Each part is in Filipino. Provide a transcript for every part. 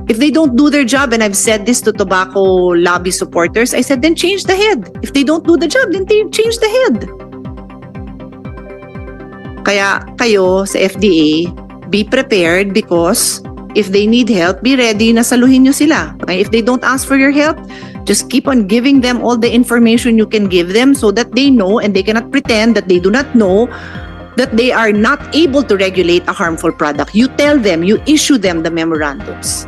If they don't do their job, and I've said this to tobacco lobby supporters, I said, then change the head. If they don't do the job, then change the head. Kaya kayo sa FDA, be prepared, because if they need help, be ready na saluhin nyo sila. Okay? If they don't ask for your help, just keep on giving them all the information you can give them so that they know, and they cannot pretend that they do not know, that they are not able to regulate a harmful product. You tell them, you issue them the memorandums.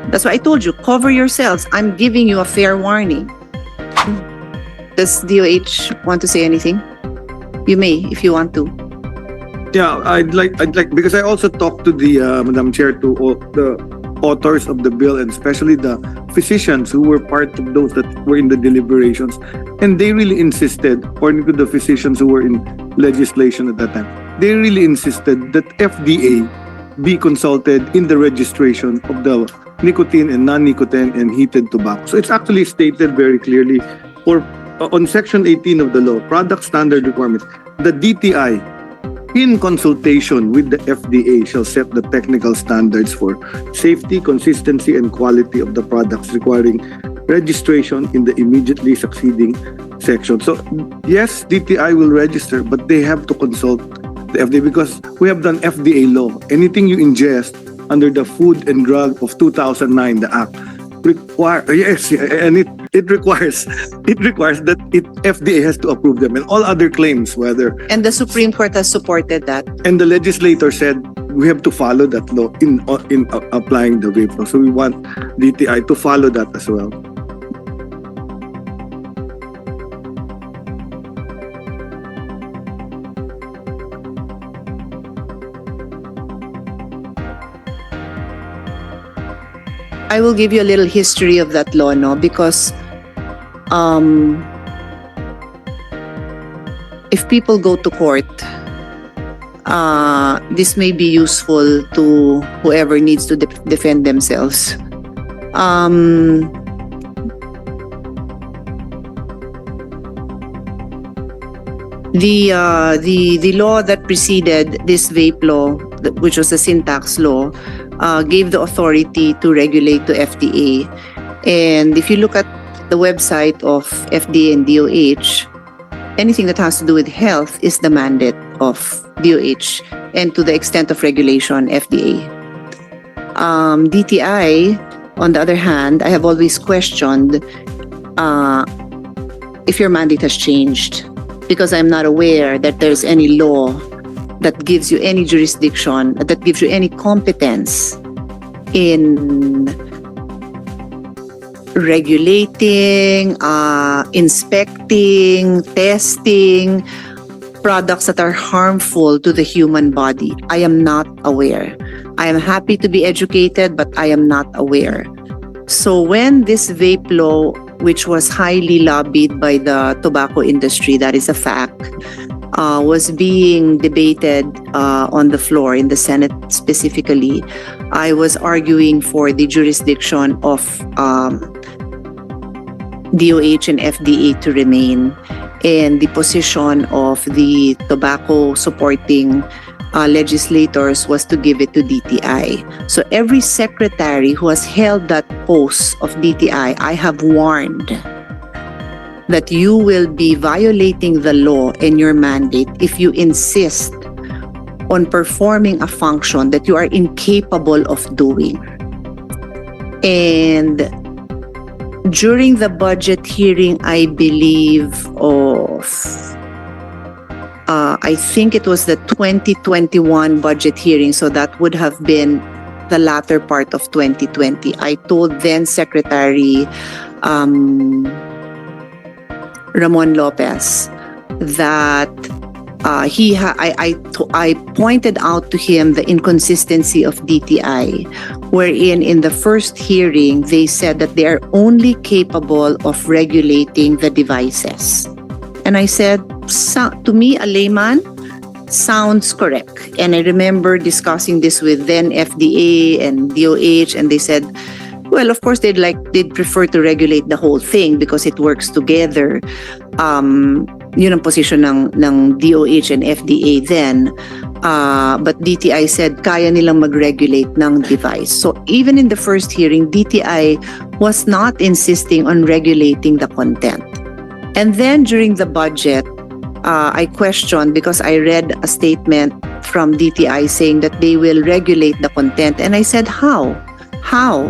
That's why I told you, cover yourselves. I'm giving you a fair warning. Does DOH want to say anything? You may, if you want to. Yeah, I'd like because I also talked to the Madam Chair, to all the authors of the bill, and especially the physicians who were part of those that were in the deliberations, and they really insisted, according to the physicians who were in legislation at that time, they really insisted that FDA be consulted in the registration of the nicotine and non-nicotine and heated tobacco. So it's actually stated very clearly, or on Section 18 of the law, Product Standard Requirements, the DTI, in consultation with the FDA, shall set the technical standards for safety, consistency, and quality of the products requiring registration in the immediately succeeding section. So yes, DTI will register, but they have to consult the FDA, because we have done FDA law. Anything you ingest under the Food and Drug of 2009, the Act, and it requires that FDA has to approve them, and all other claims, whether, And the Supreme Court has supported that. and the legislator said we have to follow that law in applying the vape law. So we want DTI to follow that as well. I will give you a little history of that law, no? Because if people go to court, this may be useful to whoever needs to defend themselves. The law that preceded this vape law, which was the sin tax law, gave the authority to regulate to FDA. And if you look at the website of FDA and DOH, anything that has to do with health is the mandate of DOH, and to the extent of regulation, FDA. DTI, on the other hand, I have always questioned if your mandate has changed, because I'm not aware that there's any law that gives you any jurisdiction, that gives you any competence in regulating, inspecting, testing products that are harmful to the human body. I am not aware. I am happy to be educated, but I am not aware. So when this vape law, which was highly lobbied by the tobacco industry, that is a fact, was being debated on the floor in the Senate specifically, I was arguing for the jurisdiction of DOH and FDA to remain, and the position of the tobacco supporting legislators was to give it to DTI. So every secretary who has held that post of DTI, I have warned that you will be violating the law and your mandate if you insist on performing a function that you are incapable of doing. And during the budget hearing, I believe I think it was the 2021 budget hearing, so that would have been the latter part of 2020. I told then Secretary Ramon Lopez that I pointed out to him the inconsistency of DTI, wherein in the first hearing they said that they are only capable of regulating the devices. And I said, to me, a layman, sounds correct. And I remember discussing this with then FDA and DOH, and they said, well, of course, they'd prefer to regulate the whole thing because it works together. Yun ang position ng DOH and FDA then. But DTI said kaya nilang mag-regulate ng device. So even in the first hearing, DTI was not insisting on regulating the content. And then during the budget, I questioned because I read a statement from DTI saying that they will regulate the content. And I said, how? How?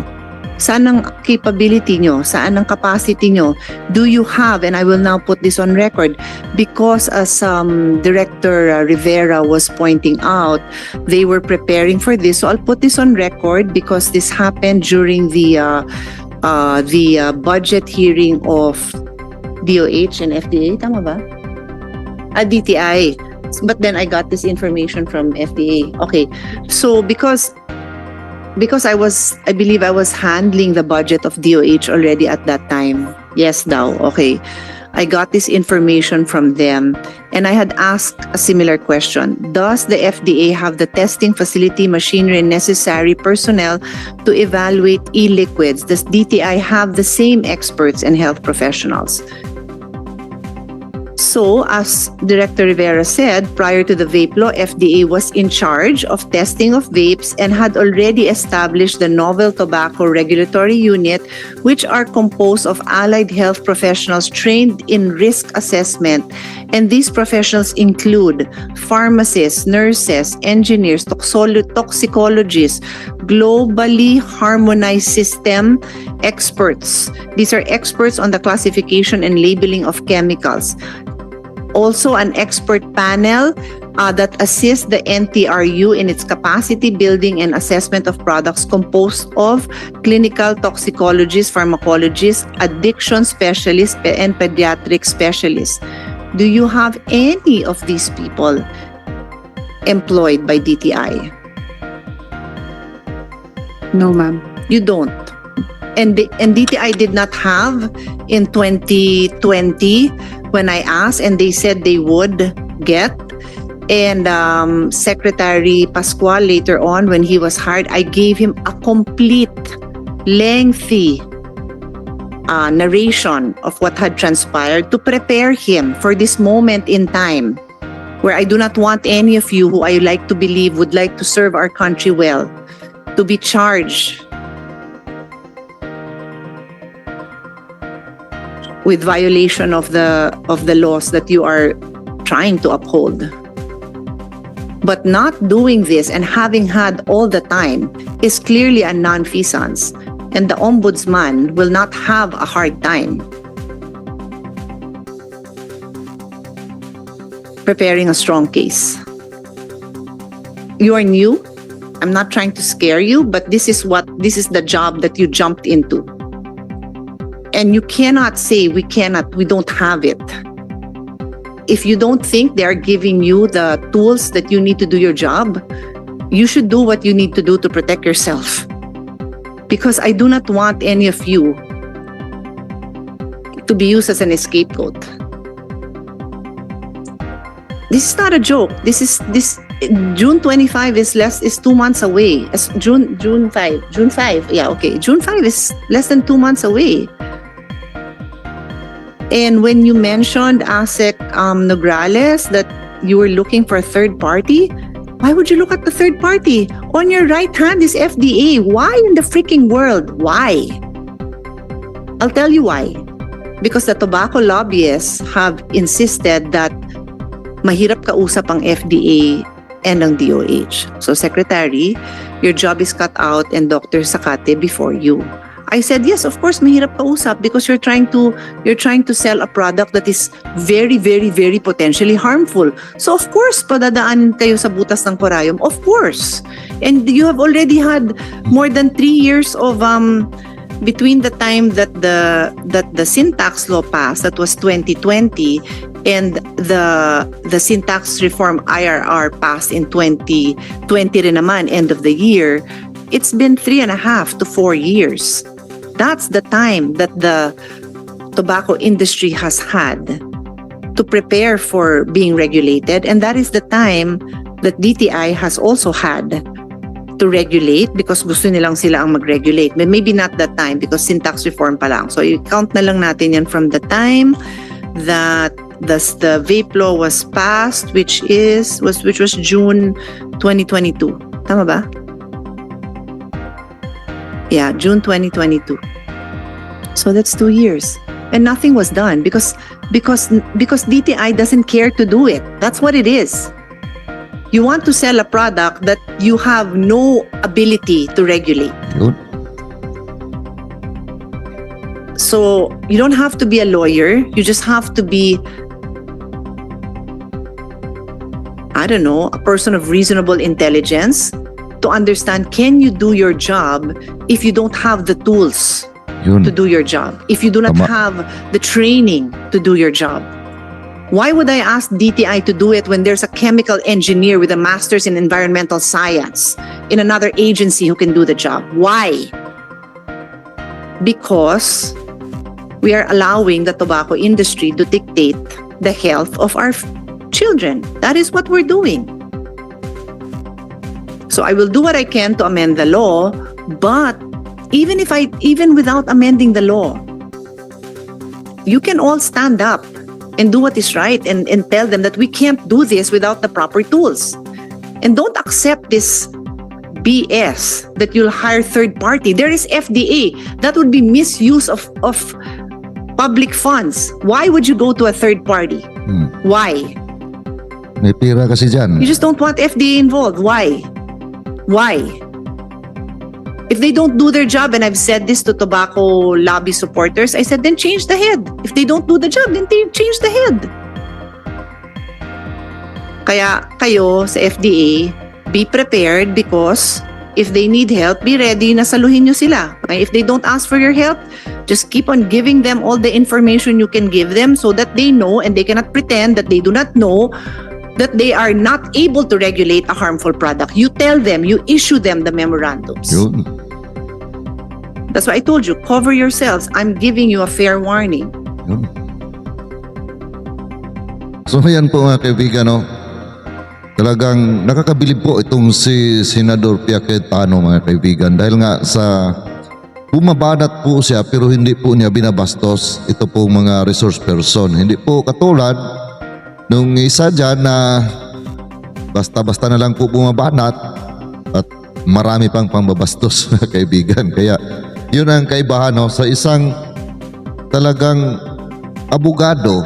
Saan ang capability nyo? Saan ang capacity nyo? Do you have, and I will now put this on record, because as Director Rivera was pointing out, they were preparing for this. So I'll put this on record because this happened during the budget hearing of DOH and FDA, tama ba? DTI. But then I got this information from FDA. Okay, so because I believe I was handling the budget of DOH already at that time. Yes, daw. Okay. I got this information from them and I had asked a similar question. Does the FDA have the testing facility, machinery, and necessary personnel to evaluate e-liquids? Does DTI have the same experts and health professionals? So, as Director Rivera said, prior to the vape law, FDA was in charge of testing of vapes and had already established the Novel Tobacco Regulatory Unit, which are composed of allied health professionals trained in risk assessment. And these professionals include pharmacists, nurses, engineers, toxicologists, globally harmonized system experts. These are experts on the classification and labeling of chemicals. Also, an expert panel that assists the NTRU in its capacity building and assessment of products composed of clinical toxicologists, pharmacologists, addiction specialists, and pediatric specialists. Do you have any of these people employed by DTI? No, ma'am. You don't. And DTI did not have in 2020 when I asked, and they said they would get. And Secretary Pascual later on, when he was hired, I gave him a complete, lengthy narration of what had transpired to prepare him for this moment in time where I do not want any of you who I like to believe would like to serve our country well to be charged with violation of the laws that you are trying to uphold. But not doing this and having had all the time is clearly a nonfeasance, and the ombudsman will not have a hard time preparing a strong case. You are new. I'm not trying to scare you, but this is the job that you jumped into. And you cannot say we don't have it. If you don't think they are giving you the tools that you need to do your job, you should do what you need to do to protect yourself. Because I do not want any of you to be used as an scapegoat. This is not a joke. This June 25 is 2 months away. June 5. Yeah, okay. June 5 is less than 2 months away. And when you mentioned ASEC Nograles that you were looking for a third party, why would you look at the third party? On your right hand is FDA. Why in the freaking world? Why? I'll tell you why. Because the tobacco lobbyists have insisted that mahirap kausap ang FDA and ang DOH. So, Secretary, your job is cut out and Dr. Sakate before you. I said, yes, of course, mahirap kausap because you're trying to sell a product that is very, very, very potentially harmful. So, of course, padadaanin kayo sa butas ng korayom. Of course. And you have already had more than 3 years of between the time that the sin tax law passed, that was 2020, and the sin tax reform IRR passed in 2020 rin naman, end of the year. It's been 3.5 to 4 years. That's the time that the tobacco industry has had to prepare for being regulated, and that is the time that DTI has also had to regulate because gusto nilang sila ang mag-regulate. But maybe not that time because sin tax reform pa lang. So you count na lang natin yan from the time that the vape law was passed, which was June 2022. Tama ba? Yeah, June 2022. So that's 2 years. And nothing was done because DTI doesn't care to do it. That's what it is. You want to sell a product that you have no ability to regulate. Yun. So you don't have to be a lawyer. You just have to be, I don't know, a person of reasonable intelligence to understand, can you do your job if you don't have the tools Yun. to do your job, if you do not Tama. have the training to do your job? Why would I ask DTI to do it when there's a chemical engineer with a master's in environmental science in another agency who can do the job? Why? Because we are allowing the tobacco industry to dictate the health of our children. That is what we're doing. So I will do what I can to amend the law, but even without amending the law, you can all stand up and do what is right and tell them that we can't do this without the proper tools. And don't accept this BS that you'll hire third party. There is FDA. That would be misuse of public funds. Why would you go to a third party? Why? May pira kasi dyan. You just don't want FDA involved. Why? Why? If they don't do their job, and I've said this to tobacco lobby supporters, I said, then change the head. If they don't do the job, then change the head. Kaya kayo sa FDA, be prepared because if they need help, be ready na saluhin nyo sila. Okay? If they don't ask for your help, just keep on giving them all the information you can give them so that they know and they cannot pretend that they do not know that they are not able to regulate a harmful product. You tell them, you issue them the memorandums. Yun. That's why I told you, cover yourselves. I'm giving you a fair warning. Yun. So yan po mga kaibigan, no? Talagang nakakabilib po itong si Senador Pia Cayetano mga kaibigan dahil nga sa bumabanat po siya pero hindi po niya binabastos ito pong mga resource person. Hindi po katulad nung isa dyan na basta-basta na lang po bumabanat at marami pang pambabastos mga kaibigan. Kaya yun ang kaibahan, no? Sa isang talagang abogado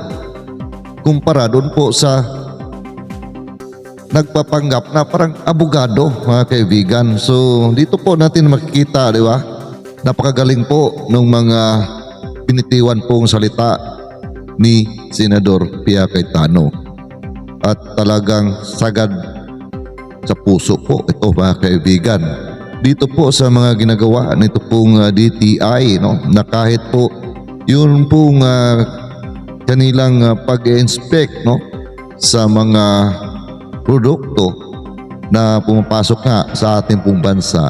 kumpara doon po sa nagpapanggap na parang abogado mga kaibigan. So dito po natin makikita, di ba? Napakagaling po ng mga binitiwan pong salita ni Senador Pia Cayetano. At talagang sagad sa puso po ito mga kaibigan. Dito po sa mga ginagawa nito pong DTI, no? Na kahit po yun pong kanilang pag-inspect, no? Sa mga produkto na pumapasok nga sa ating pong bansa,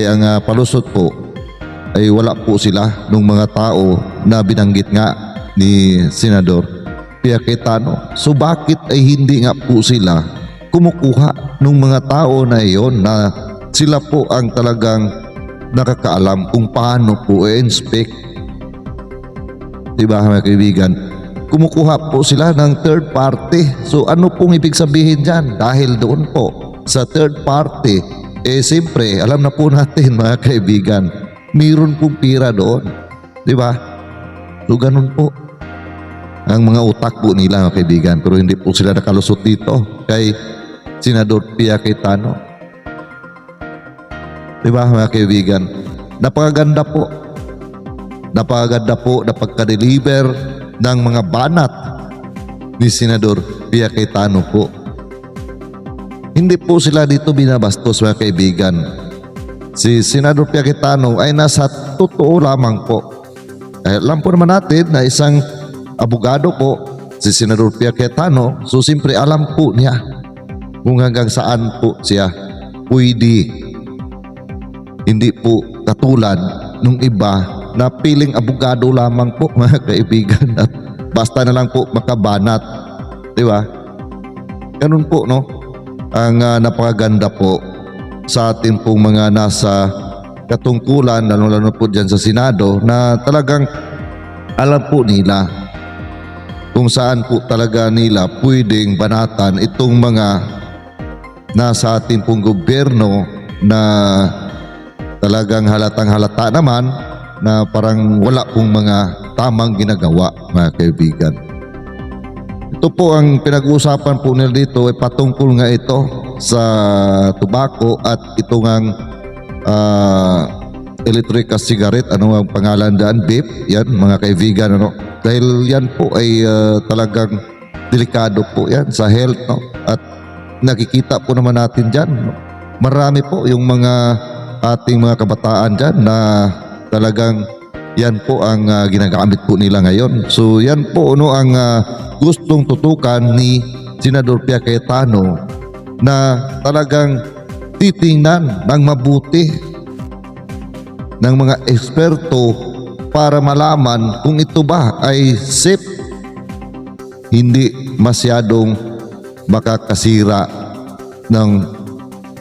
ang palusot po ay wala po sila ng mga tao na binanggit nga ni Senador Pia Cayetano. So bakit ay hindi nga po sila kumukuha ng mga tao na iyon na sila po ang talagang nakakaalam kung paano po i-inspect? Diba mga kaibigan? Kumukuha po sila ng third party. So ano pong ibig sabihin dyan? Dahil doon po sa third party, siyempre alam na po natin mga kaibigan, mayroon pong pira doon. Diba? So ganun po ang mga utak po nila mga kaibigan. Pero hindi po sila nakalusot dito kay Senador Pia Cayetano. Diba mga kaibigan? Napakaganda po. Napakaganda po na pagka-deliver ng mga banat ni Senador Pia Cayetano po. Hindi po sila dito binabastos mga kaibigan. Si Senador Pia Cayetano ay nasa totoo lamang po. Alam po naman natin na isang abogado po si Senador Pia Cayetano, so siyempre alam po niya kung hanggang saan po siya pwede. Hindi po katulad nung iba na piling abogado lamang po mga kaibigan at basta na lang po makabanat. Di ba? Ganun po, no? Ang napakaganda po sa ating pong mga nasa katungkulan, lalo po dyan sa Senado, na talagang alam po nila kung saan po talaga nila pwedeng banatan itong mga nasa ating pong gobyerno na talagang halatang halata naman na parang wala pong mga tamang ginagawa, mga kaibigan. Ito po ang pinag-uusapan po nila dito ay patungkol nga ito sa tobacco at ito ngang electric cigarette, ano ang pangalan dyan? Vape, yan mga kaibigan, ano? Dahil yan po ay talagang delikado po yan sa health, no? At nakikita po naman natin dyan, no? Marami po yung mga ating mga kabataan dyan na talagang yan po ang ginagamit po nila ngayon. So yan po ano ang gustong tutukan ni Senador Pia Cayetano na talagang titingnan ng mabuti ng mga eksperto para malaman kung ito ba ay safe, hindi masyadong makakasira ng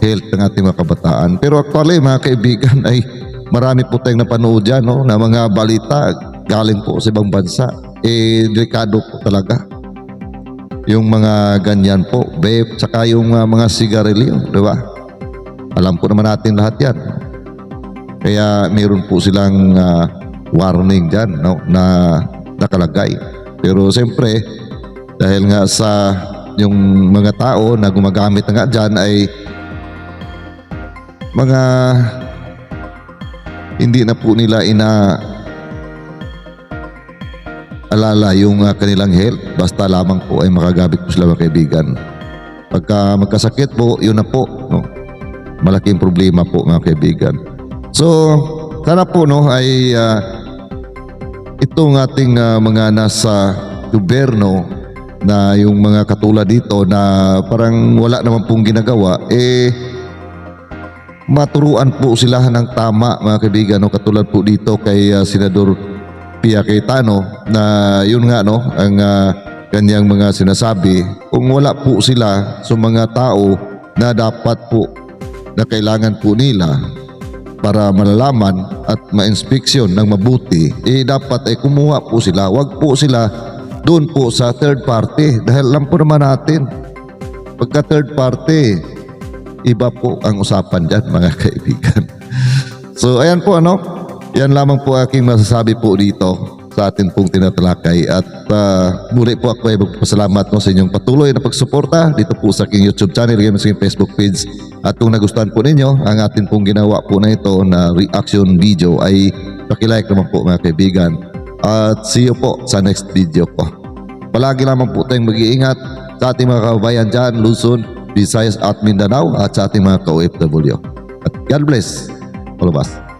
health ng ating mga kabataan. Pero actually mga kaibigan ay marami po tayong napanood dyan, no, na mga balita galing po sa ibang bansa. Delikado po talaga yung mga ganyan po, vape, tsaka yung mga sigarilyo, di ba? Alam po naman natin lahat yan. Kaya mayroon po silang warning dyan, no, na nakalagay. Pero siyempre, dahil nga sa yung mga tao na gumagamit na nga dyan ay mga hindi na po nila alala yung kanilang health, basta lamang po ay makagamit po sila, mga kaibigan. Pagka magkasakit po, yun na po, no? Malaking problema po, mga kaibigan. So sana po no ay itong ating mga nasa gobyerno na yung mga katulad dito na parang wala naman pong ginagawa, maturuan po sila ng tama, mga kaibigan, no? Katulad po dito kay Senador Pia Cayetano na yun nga, no, ang kanyang mga sinasabi, kung wala po sila sa mga tao na dapat po na kailangan po nila para malalaman at ma-inspeksyon ng mabuti, dapat ay kumuha po sila. Wag po sila doon po sa third party, dahil alam po naman natin pagka third party, iba po ang usapan dyan, mga kaibigan. So ayan po, ano, yan lamang po aking masasabi po dito sa atin pong tinatalakay. At muli po ako ay magpasalamat no, sa inyong patuloy na pagsuporta dito po sa aking YouTube channel, sa aking Facebook page. At kung nagustuhan po ninyo ang atin pong ginawa po na ito na reaction video, ay pakilike naman po, mga kaibigan. At see you po sa next video ko. Palagi naman po tayong mag-iingat sa ating mga kababayan dyan, Luzon, Visayas at Mindanao, at sa ating mga ka-OFW. At God bless all of us.